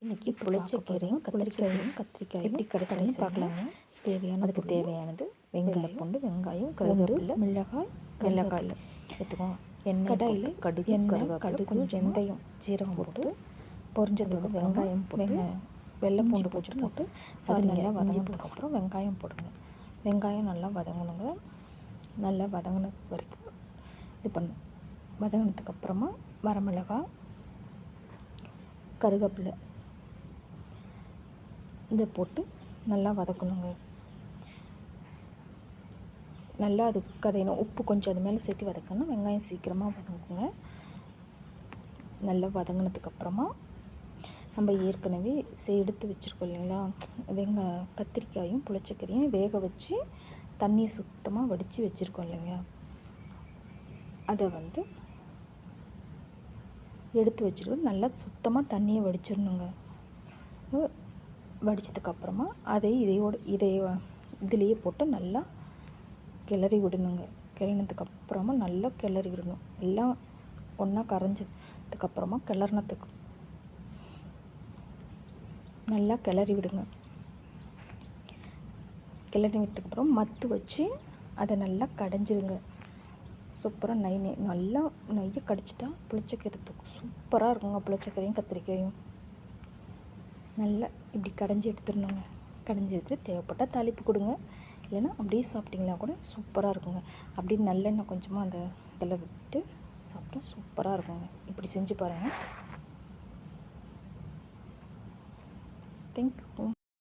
இன்றைக்கி புளிச்சக்கீரையும் கத்திரிக்காயும் எப்படி கடைசியும் பார்க்கலாங்க. அதுக்கு தேவையானது வெங்காயம், பூண்டு, வெங்காயம், கருவேப்பிலை, மிளகாய் எடுத்துக்கோங்க. எண்ணெய், கடாயில் கடுகு, வெந்தயம், ஜீரகம் போட்டு பொரிஞ்சதோடு வெங்காயம் போட்டு வெள்ளை பூண்டு போட்டு அது நல்லா வதங்கினதுக்கப்புறம் வெங்காயம் போடுங்க. வெங்காயம் நல்லா வதங்கணுங்க. நல்லா வதங்கின வரைக்கும் இது பண்ணு. வதங்கினதுக்கப்புறமா வரமிளகாய், கருவேப்பிலை இதை போட்டு நல்லா வதக்கணுங்க. நல்லா அது கதையணும். உப்பு கொஞ்சம் அது மேலே சேர்த்து வதக்கணும். வெங்காயம் சீக்கிரமாக வதங்குங்க. நல்லா வதங்கினதுக்கப்புறமா நம்ம ஏற்கனவே எடுத்து வச்சுருக்கோம் இல்லைங்களா, கத்திரிக்காயும் புளிச்சக்கீரையும் வேக வச்சு தண்ணியை சுத்தமாக வடித்து வச்சுருக்கோம் இல்லைங்க, அதை எடுத்து வச்சுட்டு நல்லா சுத்தமாக தண்ணியை வடிச்சிடணுங்க. வடித்ததுக்கப்புறமா அதை இதிலேயே போட்டு நல்லா கிளறி விடணுங்க. கிளறினதுக்கப்புறமா நல்லா கிளறி விடணும். எல்லாம் ஒன்றா கரைஞ்சதுக்கப்புறமா நல்லா கிளறி விடுங்க. கிளறி விட்டதுக்கப்புறம் மத்து வச்சு அதை நல்லா கடைஞ்சிருங்க. சூப்பராக நல்லா நெய்யை கடிச்சிட்டா புளிச்சக்கீரை சூப்பராக இருக்குங்க. புளிச்சக்கீரையும் கத்திரிக்காயும் நல்லா இப்படி கடைஞ்சி எடுத்துடணுங்க. கடைஞ்சி எடுத்துட்டு தேவைப்பட்டால் தாளிப்பு கொடுங்க, இல்லைன்னா அப்படியே சாப்பிட்டிங்கன்னா கூட சூப்பராக இருக்குங்க. அப்படி நல்லெண்ணெய் கொஞ்சமாக அந்த இதில் விட்டு சாப்பிட்டா சூப்பராக இருக்குங்க. இப்படி செஞ்சு பாருங்கள். தேங்க்யூ.